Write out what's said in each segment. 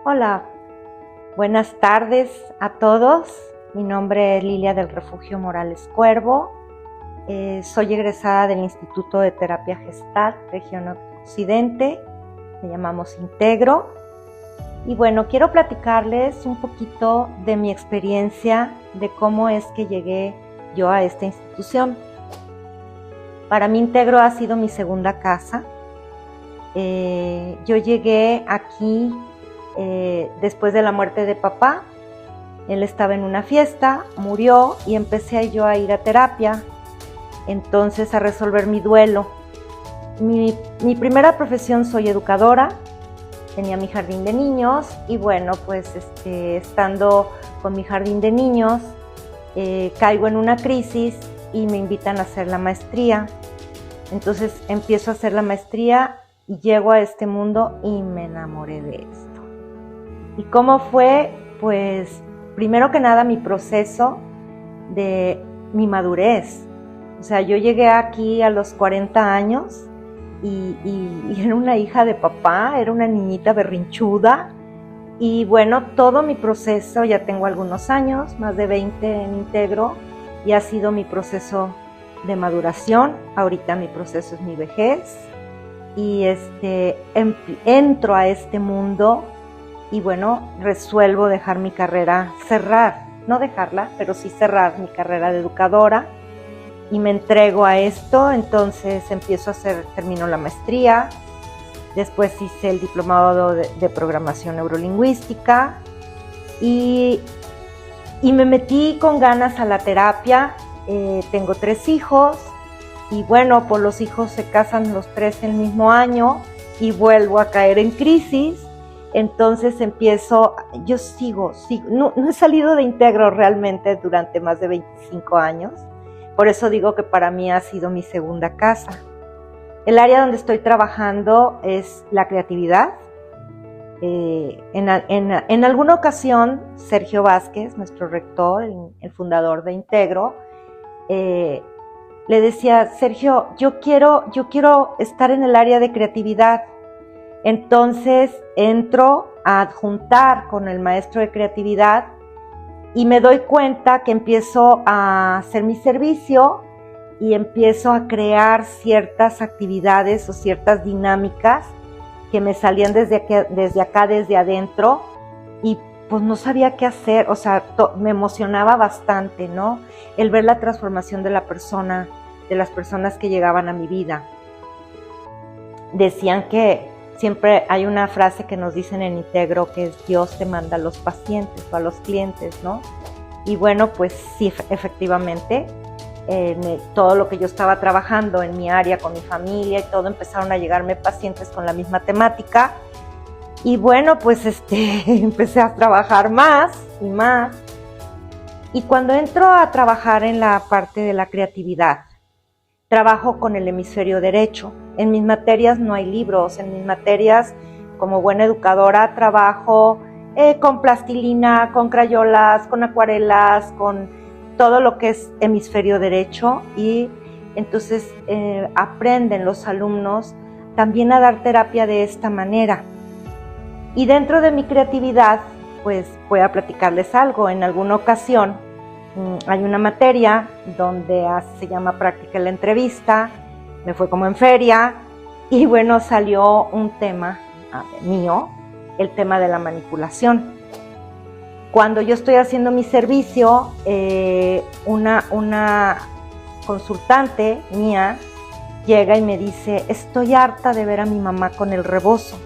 Hola, buenas tardes a todos. Mi nombre es Lilia del Refugio Morales Cuervo. Soy egresada del Instituto de Terapia Gestalt, Región Occidente. Le llamamos Integro. Y bueno, quiero platicarles un poquito de mi experiencia, de cómo es que llegué yo a esta institución. Para mí Integro ha sido mi segunda casa. Yo llegué aquí después de la muerte de papá. Él estaba en una fiesta, murió y empecé yo a ir a terapia, entonces a resolver mi duelo. Mi primera profesión, soy educadora, tenía mi jardín de niños y bueno, pues estando con mi jardín de niños, caigo en una crisis y me invitan a hacer la maestría. Entonces empiezo a hacer la maestría y llego a este mundo y me enamoré de esto. ¿Y cómo fue? Pues primero que nada mi proceso de mi madurez. O sea, yo llegué aquí a los 40 años y era una hija de papá, era una niñita berrinchuda. Y bueno, todo mi proceso, ya tengo algunos años, más de 20 en Integro, y ha sido mi proceso de maduración. Ahorita mi proceso es mi vejez. Y entro a este mundo y bueno, resuelvo dejar mi carrera, no dejarla, pero sí cerrar mi carrera de educadora y me entrego a esto. Entonces termino la maestría, después hice el diplomado de programación neurolingüística y me metí con ganas a la terapia. Tengo 3 hijos y bueno, pues los hijos se casan los 3 el mismo año y vuelvo a caer en crisis. Entonces yo sigo, no he salido de Integro realmente durante más de 25 años, por eso digo que para mí ha sido mi segunda casa. El área donde estoy trabajando es la creatividad. En alguna ocasión, Sergio Vázquez, nuestro rector, el fundador de Integro, le decía: Sergio, yo quiero estar en el área de creatividad. Entonces entro a adjuntar con el maestro de creatividad y me doy cuenta que empiezo a hacer mi servicio y empiezo a crear ciertas actividades o ciertas dinámicas que me salían desde adentro, y pues no sabía qué hacer. O sea, me emocionaba bastante, ¿no? El ver la transformación de las personas que llegaban a mi vida. Decían que siempre hay una frase que nos dicen en Integro, que es: Dios te manda a los pacientes o a los clientes, ¿no? Y bueno, pues sí, efectivamente, todo lo que yo estaba trabajando en mi área, con mi familia y todo, empezaron a llegarme pacientes con la misma temática. Y bueno, pues empecé a trabajar más y más. Y cuando entro a trabajar en la parte de la creatividad, trabajo con el hemisferio derecho. En mis materias no hay libros. En mis materias, como buena educadora, trabajo con plastilina, con crayolas, con acuarelas, con todo lo que es hemisferio derecho. Y entonces aprenden los alumnos también a dar terapia de esta manera. Y dentro de mi creatividad, pues voy a platicarles algo. En alguna ocasión hay una materia donde se llama práctica en la entrevista, me fue como en feria, y bueno, salió un tema mío, el tema de la manipulación. Cuando yo estoy haciendo mi servicio, una consultante mía llega y me dice: estoy harta de ver a mi mamá con el rebozo.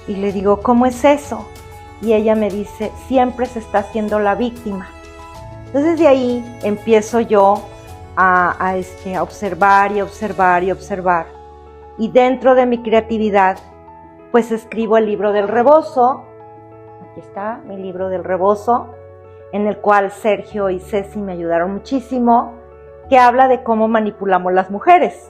Y le digo: ¿cómo es eso? Y ella me dice: siempre se está haciendo la víctima. Entonces de ahí empiezo yo a observar y observar y observar. Y dentro de mi creatividad, pues escribo el libro del rebozo. Aquí está mi libro del rebozo, en el cual Sergio y Ceci me ayudaron muchísimo, que habla de cómo manipulamos las mujeres.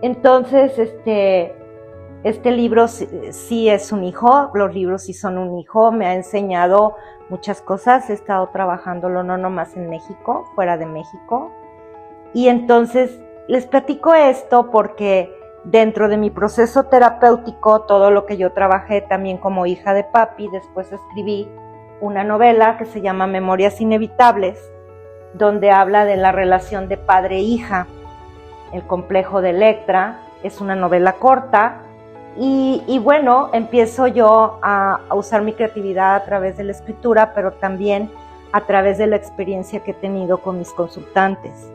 Entonces, este libro sí es un hijo, los libros sí son un hijo, me ha enseñado muchas cosas. He estado trabajándolo no nomás en México, fuera de México. Y entonces les platico esto porque Dentro de mi proceso terapéutico, todo lo que yo trabajé también como hija de papi, después escribí una novela que se llama Memorias Inevitables, donde habla de la relación de padre-hija, el complejo de Electra. Es una novela corta y bueno, empiezo yo a usar mi creatividad a través de la escritura, pero también a través de la experiencia que he tenido con mis consultantes.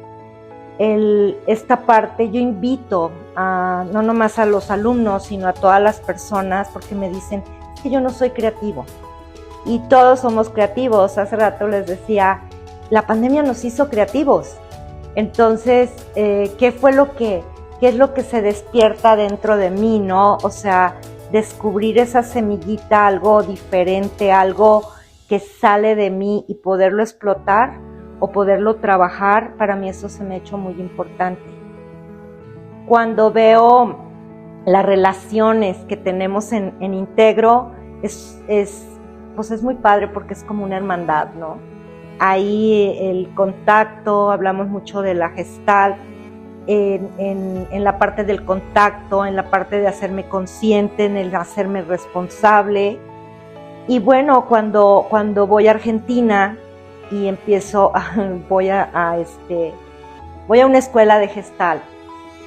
Esta parte yo invito no nomás a los alumnos, sino a todas las personas, porque me dicen, es que yo no soy creativo. Y todos somos creativos. Hace rato les decía, la pandemia nos hizo creativos. Entonces, ¿qué es lo que se despierta dentro de mí, no? O sea, descubrir esa semillita, algo diferente, algo que sale de mí y poderlo explotar o poderlo trabajar, para mí eso se me ha hecho muy importante. Cuando veo las relaciones que tenemos en Integro, pues es muy padre porque es como una hermandad, ¿no? Ahí el contacto, hablamos mucho de la Gestalt, en la parte del contacto, en la parte de hacerme consciente, en el hacerme responsable. Y bueno, cuando voy a Argentina y voy a una escuela de Gestalt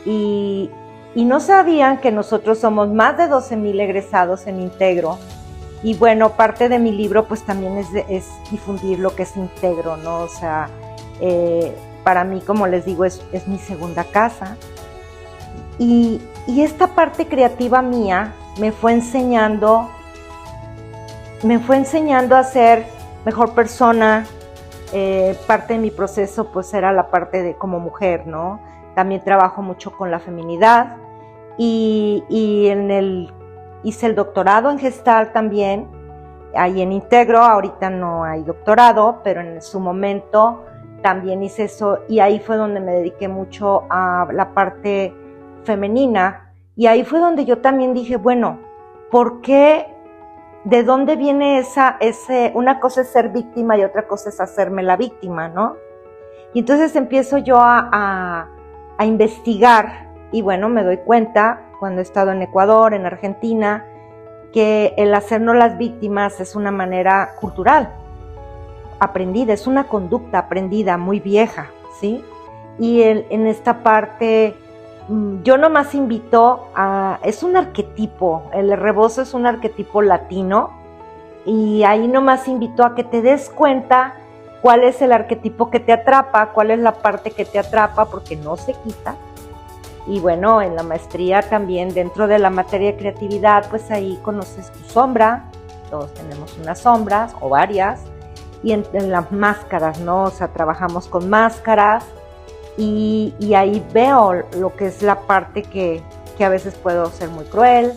y no sabían que nosotros somos más de 12,000 egresados en Integro. Y bueno, parte de mi libro pues también es difundir lo que es Integro, ¿no? O sea, para mí, como les digo, es mi segunda casa. Y esta parte creativa mía me fue enseñando a ser mejor persona. Parte de mi proceso pues era la parte de como mujer, ¿no? También trabajo mucho con la feminidad y hice el doctorado en Gestalt también, ahí en Integro. Ahorita no hay doctorado, pero en su momento también hice eso y ahí fue donde me dediqué mucho a la parte femenina y ahí fue donde yo también dije, bueno, ¿por qué? ¿De dónde viene una cosa es ser víctima y otra cosa es hacerme la víctima, ¿no? Y entonces empiezo yo a investigar y bueno, me doy cuenta cuando he estado en Ecuador, en Argentina, que el hacernos las víctimas es una manera cultural, aprendida, es una conducta aprendida muy vieja, ¿sí? Y en esta parte yo nomás invito es un arquetipo, el rebozo es un arquetipo latino y ahí nomás invito a que te des cuenta cuál es el arquetipo que te atrapa, cuál es la parte que te atrapa, porque no se quita. Y bueno, en la maestría también, dentro de la materia de creatividad, pues ahí conoces tu sombra, todos tenemos unas sombras o varias, y en las máscaras, ¿no? O sea, trabajamos con máscaras y ahí veo lo que es la parte que a veces puedo ser muy cruel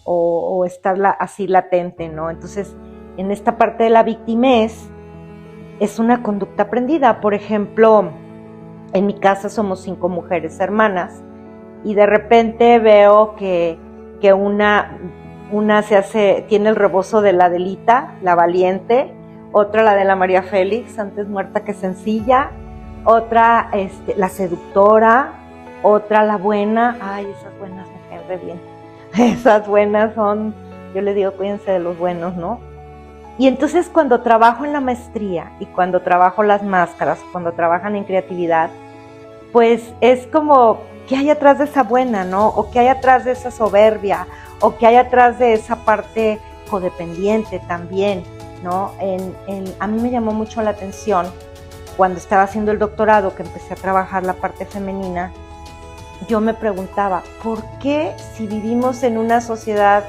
o estar así latente, ¿no? Entonces, en esta parte de la victimez es una conducta aprendida. Por ejemplo, en mi casa somos 5 mujeres hermanas, y de repente veo que una tiene el rebozo de la Adelita, la valiente, otra la de la María Félix, antes muerta que sencilla, otra la seductora, otra la buena. Ay, esas buenas me caen re bien. Esas buenas son, yo les digo, cuídense de los buenos, ¿no? Y entonces cuando trabajo en la maestría y cuando trabajo las máscaras, cuando trabajan en creatividad, pues es como, ¿qué hay atrás de esa buena, no? O ¿qué hay atrás de esa soberbia? O ¿qué hay atrás de esa parte codependiente también, ¿no? A mí me llamó mucho la atención cuando estaba haciendo el doctorado, que empecé a trabajar la parte femenina. Yo me preguntaba, ¿por qué si vivimos en una sociedad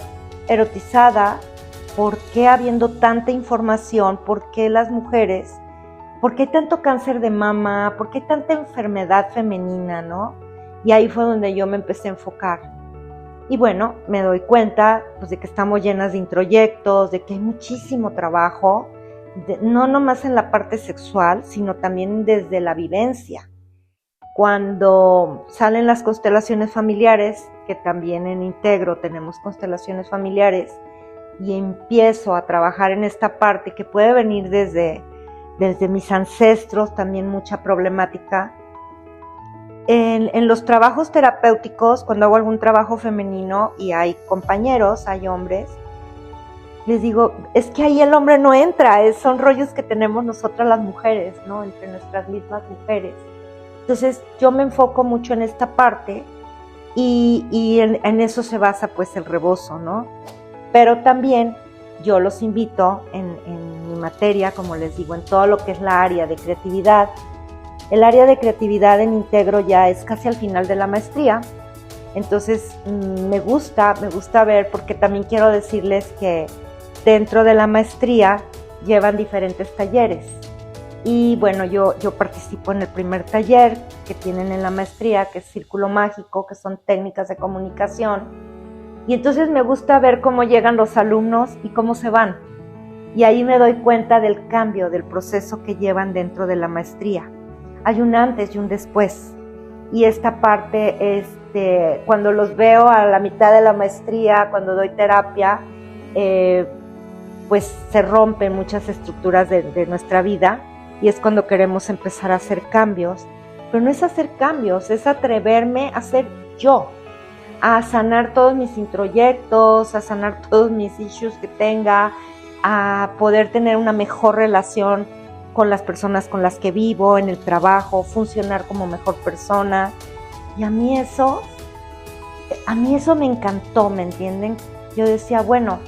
erotizada, por qué habiendo tanta información, por qué las mujeres, por qué hay tanto cáncer de mama, por qué hay tanta enfermedad femenina, ¿no? Y ahí fue donde yo me empecé a enfocar. Y bueno, me doy cuenta pues, de que estamos llenas de introyectos, de que hay muchísimo trabajo, no nomás en la parte sexual, sino también desde la vivencia. Cuando salen las constelaciones familiares, que también en Integro tenemos constelaciones familiares, y empiezo a trabajar en esta parte que puede venir desde mis ancestros, también mucha problemática, En los trabajos terapéuticos, cuando hago algún trabajo femenino y hay compañeros, hay hombres, les digo, es que ahí el hombre no entra, son rollos que tenemos nosotras las mujeres, ¿no? Entre nuestras mismas mujeres. Entonces yo me enfoco mucho en esta parte y en eso se basa pues el rebozo, ¿no? Pero también yo los invito en mi materia, como les digo, en todo lo que es la área de creatividad. El área de creatividad en Integro ya es casi al final de la maestría, entonces me gusta ver, porque también quiero decirles que dentro de la maestría llevan diferentes talleres. Y bueno, yo participo en el primer taller que tienen en la maestría, que es Círculo Mágico, que son técnicas de comunicación. Y entonces me gusta ver cómo llegan los alumnos y cómo se van. Y ahí me doy cuenta del cambio, del proceso que llevan dentro de la maestría. Hay un antes y un después. Y esta parte, cuando los veo a la mitad de la maestría, cuando doy terapia, pues se rompen muchas estructuras de nuestra vida y es cuando queremos empezar a hacer cambios. Pero no es hacer cambios, es atreverme a ser yo, a sanar todos mis introyectos, a sanar todos mis issues que tenga, a poder tener una mejor relación con las personas con las que vivo, en el trabajo, funcionar como mejor persona. Y a mí eso me encantó, ¿me entienden? Yo decía, bueno,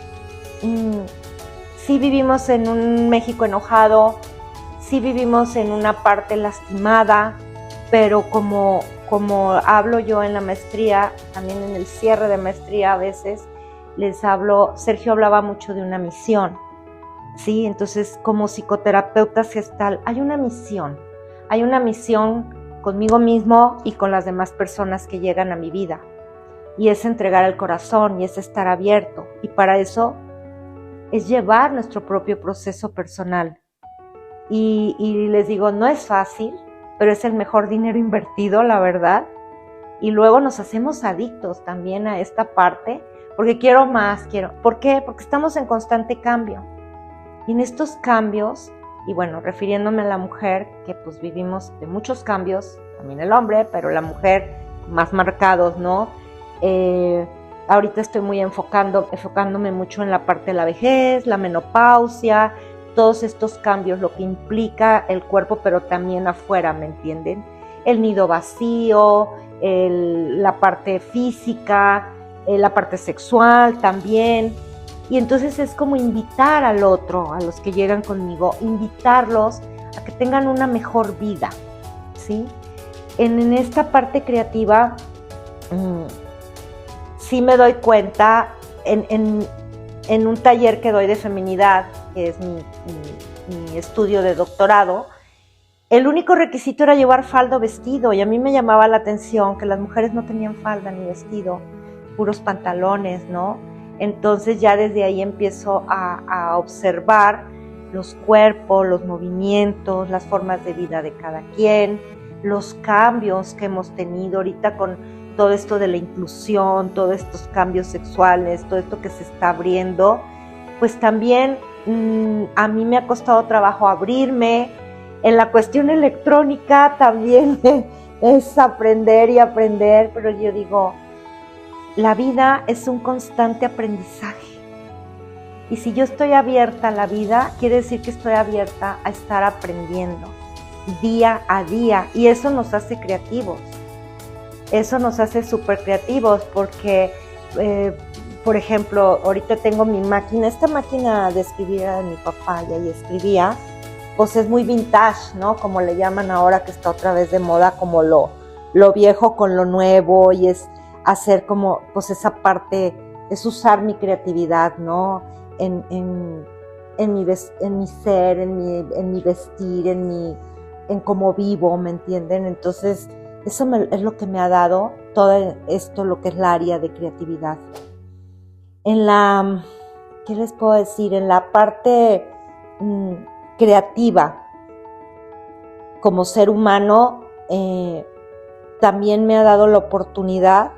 sí vivimos en un México enojado, sí vivimos en una parte lastimada, pero como hablo yo en la maestría, también en el cierre de maestría a veces les hablo, Sergio hablaba mucho de una misión, ¿sí? Entonces como psicoterapeuta gestal hay una misión conmigo mismo y con las demás personas que llegan a mi vida, y es entregar el corazón y es estar abierto, y para eso es llevar nuestro propio proceso personal. Y les digo, no es fácil, pero es el mejor dinero invertido, la verdad. Y luego nos hacemos adictos también a esta parte, porque quiero más, ¿Por qué? Porque estamos en constante cambio. Y en estos cambios, y bueno, refiriéndome a la mujer, que pues vivimos de muchos cambios, también el hombre, pero la mujer más marcados, ¿no? Ahorita estoy muy enfocándome mucho en la parte de la vejez, la menopausia, todos estos cambios, lo que implica el cuerpo, pero también afuera, ¿me entienden? El nido vacío, la parte física, la parte sexual también. Y entonces es como invitar al otro, a los que llegan conmigo, invitarlos a que tengan una mejor vida, ¿sí? En esta parte creativa, sí me doy cuenta en un taller que doy de feminidad, que es mi estudio de doctorado. El único requisito era llevar falda o vestido, y a mí me llamaba la atención que las mujeres no tenían falda ni vestido, puros pantalones, ¿no? Entonces ya desde ahí empiezo a observar los cuerpos, los movimientos, las formas de vida de cada quien, los cambios que hemos tenido ahorita con todo esto de la inclusión, todos estos cambios sexuales, todo esto que se está abriendo, pues también a mí me ha costado trabajo abrirme. En la cuestión electrónica también es aprender y aprender, pero yo digo, la vida es un constante aprendizaje. Y si yo estoy abierta a la vida, quiere decir que estoy abierta a estar aprendiendo día a día, y eso nos hace creativos. Eso nos hace súper creativos porque, por ejemplo, ahorita tengo mi máquina, esta máquina de escribir era de mi papá y ahí escribía, pues es muy vintage, ¿no? Como le llaman ahora, que está otra vez de moda, como lo viejo con lo nuevo, y es hacer como, pues esa parte, es usar mi creatividad, ¿no? En mi ser, en mi vestir, en cómo vivo, ¿me entienden? Entonces, eso es lo que me ha dado todo esto, lo que es la área de creatividad. ¿Qué les puedo decir? En la parte creativa, como ser humano, también me ha dado la oportunidad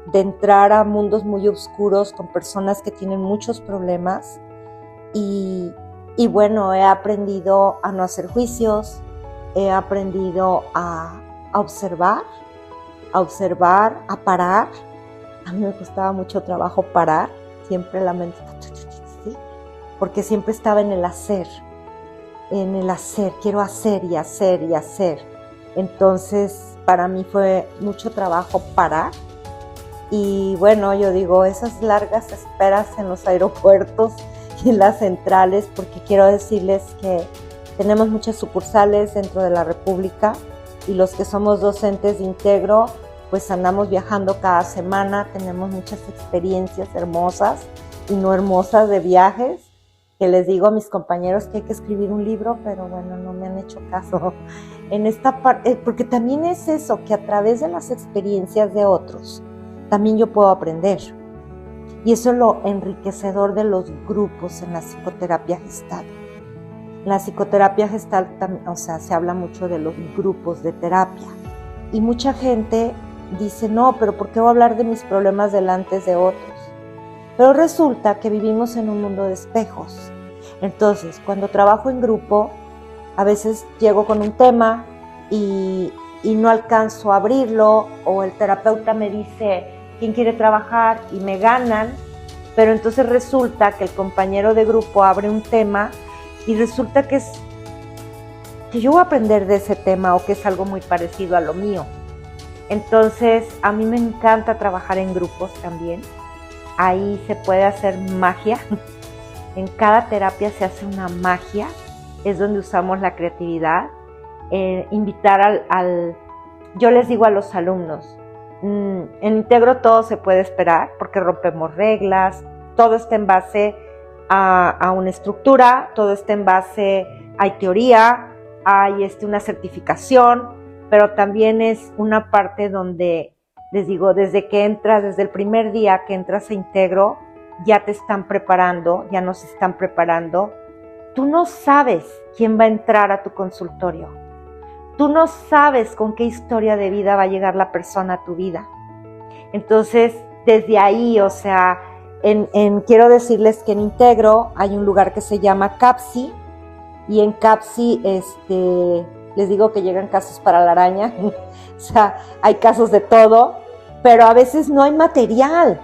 de entrar a mundos muy oscuros con personas que tienen muchos problemas y bueno, he aprendido a no hacer juicios, he aprendido a observar a observar, a parar. A mí me costaba mucho trabajo parar, siempre la mente, ¿sí? Porque siempre estaba en el hacer, quiero hacer y hacer y hacer. Entonces, para mí fue mucho trabajo parar. Y bueno, yo digo, esas largas esperas en los aeropuertos y en las centrales, porque quiero decirles que tenemos muchas sucursales dentro de la República y los que somos docentes de Integro, pues andamos viajando cada semana, tenemos muchas experiencias hermosas y no hermosas de viajes, que les digo a mis compañeros que hay que escribir un libro, pero bueno, no me han hecho caso en esta parte, porque también es eso, que a través de las experiencias de otros, también yo puedo aprender. Y eso es lo enriquecedor de los grupos en la psicoterapia Gestalt. En la psicoterapia Gestalt, o sea, se habla mucho de los grupos de terapia. Y mucha gente dice, no, pero ¿por qué voy a hablar de mis problemas delante de otros? Pero resulta que vivimos en un mundo de espejos. Entonces, cuando trabajo en grupo, a veces llego con un tema y no alcanzo a abrirlo, o el terapeuta me dice, ¿quién quiere trabajar? Y me ganan, pero entonces resulta que el compañero de grupo abre un tema y resulta que yo voy a aprender de ese tema o que es algo muy parecido a lo mío. Entonces, a mí me encanta trabajar en grupos también. Ahí se puede hacer magia. En cada terapia se hace una magia. Es donde usamos la creatividad. Invitar yo les digo a los alumnos, en Integro todo se puede esperar porque rompemos reglas, todo está en base a una estructura, todo está en base, hay teoría, hay una certificación, pero también es una parte donde, les digo, desde que entras, desde el primer día que entras a Integro, ya te están preparando, ya nos están preparando. Tú no sabes quién va a entrar a tu consultorio. Tú no sabes con qué historia de vida va a llegar la persona a tu vida. Entonces, desde ahí, o sea, quiero decirles que en Integro hay un lugar que se llama CAPSI, y en CAPSI les digo que llegan casos para la araña, o sea, hay casos de todo, pero a veces no hay material.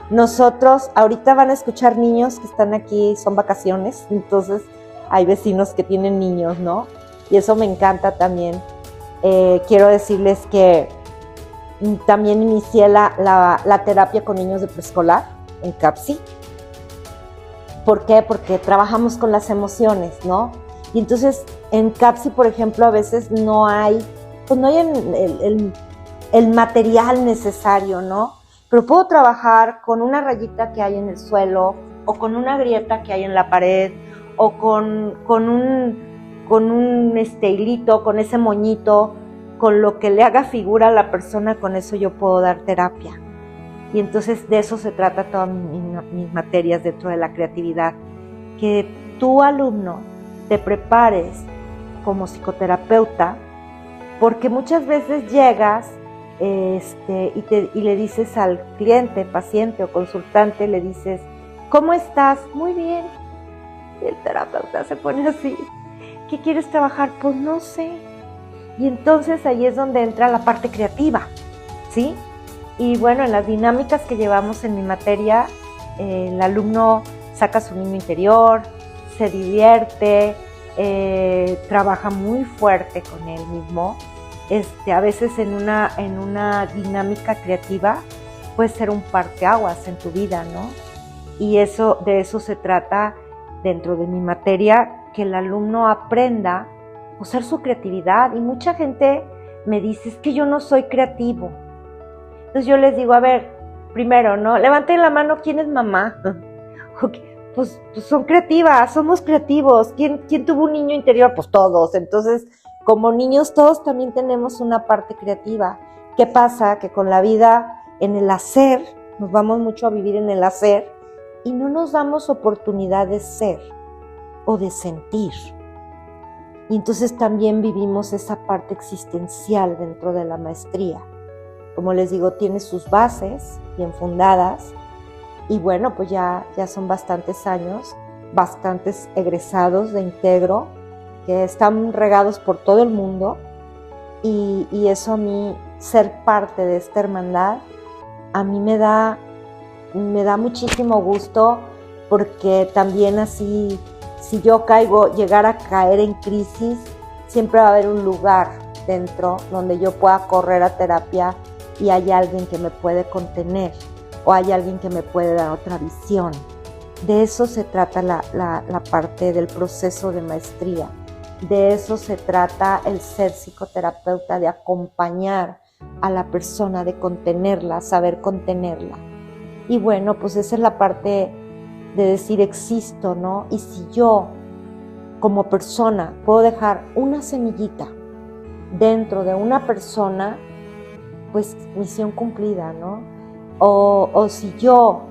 Nosotros, ahorita van a escuchar niños que están aquí, son vacaciones, entonces hay vecinos que tienen niños, ¿no? Y eso me encanta también. Quiero decirles que también inicié la terapia con niños de preescolar en CAPSI. ¿Por qué? Porque trabajamos con las emociones, ¿no? Y entonces en CAPSI, por ejemplo, a veces no hay el material necesario, ¿no? Pero puedo trabajar con una rayita que hay en el suelo, o con una grieta que hay en la pared, o con un hilito, con ese moñito, con lo que le haga figura a la persona, con eso yo puedo dar terapia. Y entonces de eso se trata todas mis materias dentro de la creatividad, que tu alumno te prepares como psicoterapeuta, porque muchas veces llegas y le dices al cliente, paciente o consultante, le dices, ¿cómo estás? Muy bien. Y el terapeuta se pone así, ¿qué quieres trabajar? Pues no sé. Y entonces ahí es donde entra la parte creativa, ¿sí? Y bueno, en las dinámicas que llevamos en mi materia, el alumno saca su niño interior, se divierte, trabaja muy fuerte con él mismo. A veces en una dinámica creativa puede ser un parteaguas en tu vida, ¿no? Y de eso se trata dentro de mi materia, que el alumno aprenda a usar su creatividad. Y mucha gente me dice, es que yo no soy creativo. Entonces yo les digo, a ver, primero, ¿no? Levanten la mano, ¿quién es mamá? Pues son creativas, somos creativos. ¿Quién tuvo un niño interior? Pues todos. Entonces, como niños, todos también tenemos una parte creativa. ¿Qué pasa? Que con la vida, en el hacer, nos vamos mucho a vivir en el hacer y no nos damos oportunidad de ser o de sentir. Y entonces también vivimos esa parte existencial dentro de la maestría. Como les digo, tiene sus bases bien fundadas y bueno, pues ya son bastantes años, bastantes egresados de Integro que están regados por todo el mundo y eso a mí ser parte de esta hermandad, a mí me da muchísimo gusto, porque también así, si yo llegar a caer en crisis, siempre va a haber un lugar dentro donde yo pueda correr a terapia y hay alguien que me puede contener o hay alguien que me puede dar otra visión. De eso se trata la parte del proceso de maestría. De eso se trata el ser psicoterapeuta, de acompañar a la persona, de contenerla, saber contenerla. Y bueno, pues esa es la parte de decir existo, ¿no? Y si yo, como persona, puedo dejar una semillita dentro de una persona, pues misión cumplida, ¿no? O si yo,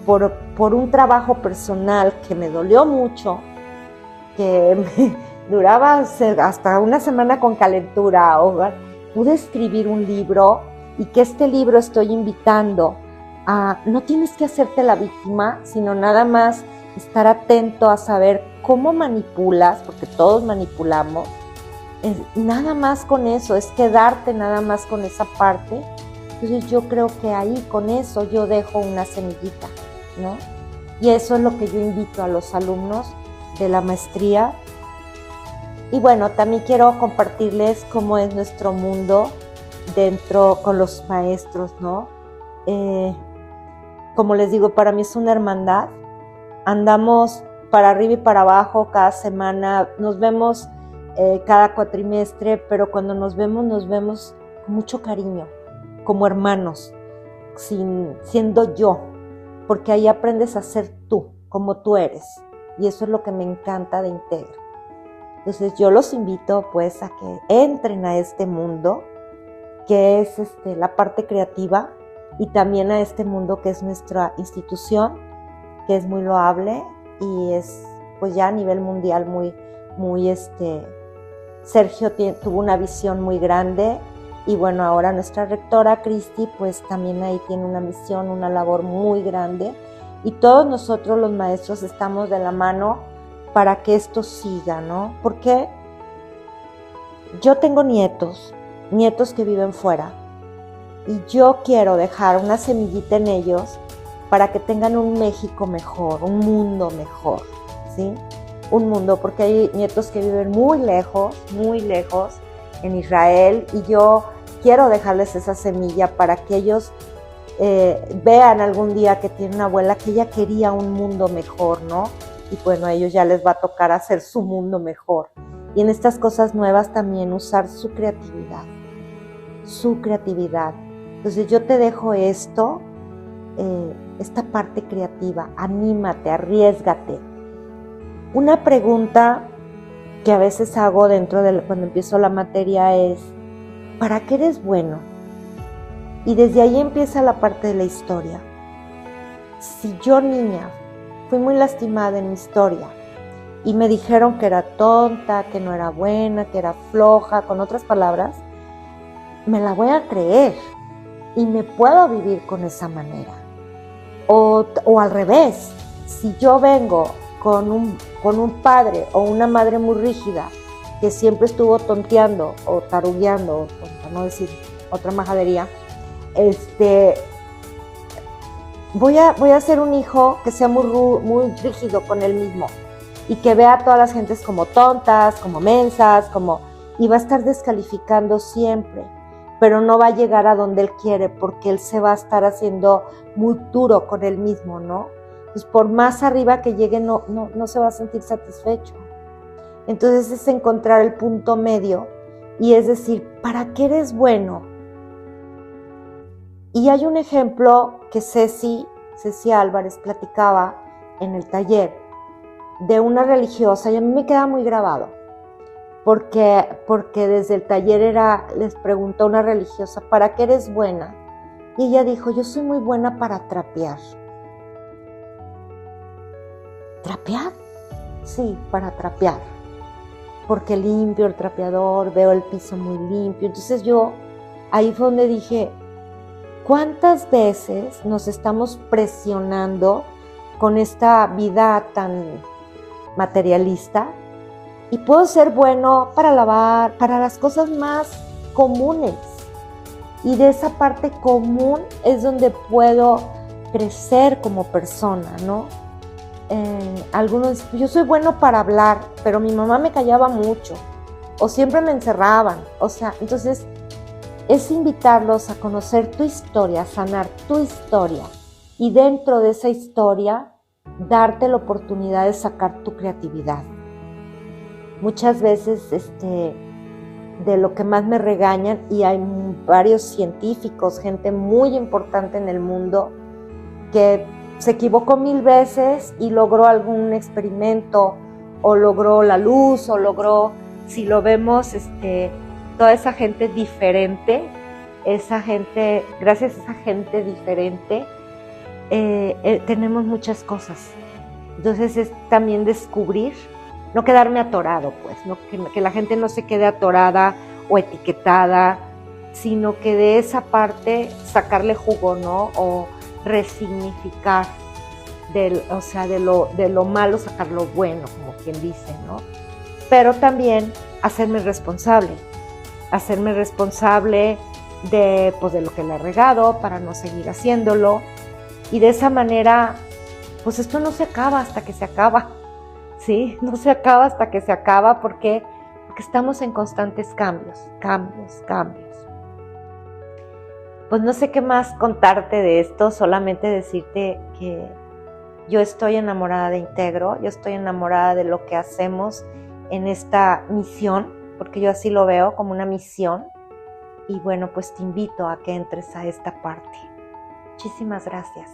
por un trabajo personal que me dolió mucho, que me duraba hasta una semana con calentura, pude escribir un libro, y que este libro estoy invitando a, no tienes que hacerte la víctima, sino nada más estar atento a saber cómo manipulas, porque todos manipulamos. Nada más con eso, es quedarte nada más con esa parte. Entonces yo creo que ahí con eso yo dejo una semillita, ¿no? Y eso es lo que yo invito a los alumnos de la maestría. Y bueno, también quiero compartirles cómo es nuestro mundo dentro con los maestros, ¿no? Como les digo, para mí es una hermandad. Andamos para arriba y para abajo cada semana, nos vemos cada cuatrimestre, pero cuando nos vemos con mucho cariño, como hermanos, siendo yo, porque ahí aprendes a ser tú, como tú eres, y eso es lo que me encanta de Integra. Entonces yo los invito pues a que entren a este mundo, que es la parte creativa, y también a este mundo que es nuestra institución, que es muy loable y es pues ya a nivel mundial muy Sergio tuvo una visión muy grande, y bueno, ahora nuestra rectora Cristi pues también ahí tiene una misión, una labor muy grande, y todos nosotros los maestros estamos de la mano para que esto siga, ¿no? Porque yo tengo nietos que viven fuera, y yo quiero dejar una semillita en ellos para que tengan un México mejor, un mundo mejor, ¿sí? Un mundo, porque hay nietos que viven muy lejos en Israel, y yo quiero dejarles esa semilla para que ellos vean algún día que tiene una abuela que ella quería un mundo mejor, ¿no? Y bueno, a ellos ya les va a tocar hacer su mundo mejor. Y en estas cosas nuevas también usar su creatividad. Entonces yo te dejo esta parte creativa, anímate, arriésgate. Una pregunta que a veces hago cuando empiezo la materia es, ¿para qué eres bueno? Y desde ahí empieza la parte de la historia. Si yo, niña, fui muy lastimada en mi historia y me dijeron que era tonta, que no era buena, que era floja, con otras palabras, me la voy a creer y me puedo vivir con esa manera. O al revés, si yo vengo con un padre o una madre muy rígida que siempre estuvo tonteando o tarugueando, para no decir otra majadería, voy a ser un hijo que sea muy rígido con él mismo y que vea a todas las gentes como tontas, como mensas, y va a estar descalificando siempre, pero no va a llegar a donde él quiere, porque él se va a estar haciendo muy duro con él mismo, ¿no? Pues por más arriba que llegue no se va a sentir satisfecho. Entonces es encontrar el punto medio, y es decir, ¿para qué eres bueno? Y hay un ejemplo que Ceci Álvarez platicaba en el taller de una religiosa, y a mí me queda muy grabado, porque desde el taller les preguntó a una religiosa, ¿para qué eres buena? Y ella dijo, yo soy muy buena para trapear. ¿Trapear? Sí, para trapear, porque limpio el trapeador, veo el piso muy limpio. Entonces ahí fue donde dije, ¿cuántas veces nos estamos presionando con esta vida tan materialista? Y puedo ser bueno para lavar, para las cosas más comunes, Y de esa parte común es donde puedo crecer como persona, ¿no? Algunos, yo soy bueno para hablar, pero mi mamá me callaba mucho, o siempre me encerraban, o sea, entonces es invitarlos a conocer tu historia, a sanar tu historia, y dentro de esa historia, darte la oportunidad de sacar tu creatividad. Muchas veces, de lo que más me regañan, y hay varios científicos, gente muy importante en el mundo, que se equivocó 1000 veces y logró algún experimento, o logró la luz, o logró, si lo vemos, toda esa gente diferente, esa gente, gracias a esa gente diferente, tenemos muchas cosas. Entonces es también descubrir, no quedarme atorado, pues, no, que la gente no se quede atorada o etiquetada, sino que de esa parte sacarle jugo, ¿no? O resignificar, o sea, de lo malo sacar lo bueno, como quien dice, ¿no? Pero también hacerme responsable de, pues, de lo que le he regado para no seguir haciéndolo, y de esa manera, pues esto no se acaba hasta que se acaba, ¿sí? No se acaba hasta que se acaba, porque estamos en constantes cambios. Pues no sé qué más contarte de esto, solamente decirte que yo estoy enamorada de Integro, yo estoy enamorada de lo que hacemos en esta misión, porque yo así lo veo, como una misión. Y bueno, pues te invito a que entres a esta parte. Muchísimas gracias.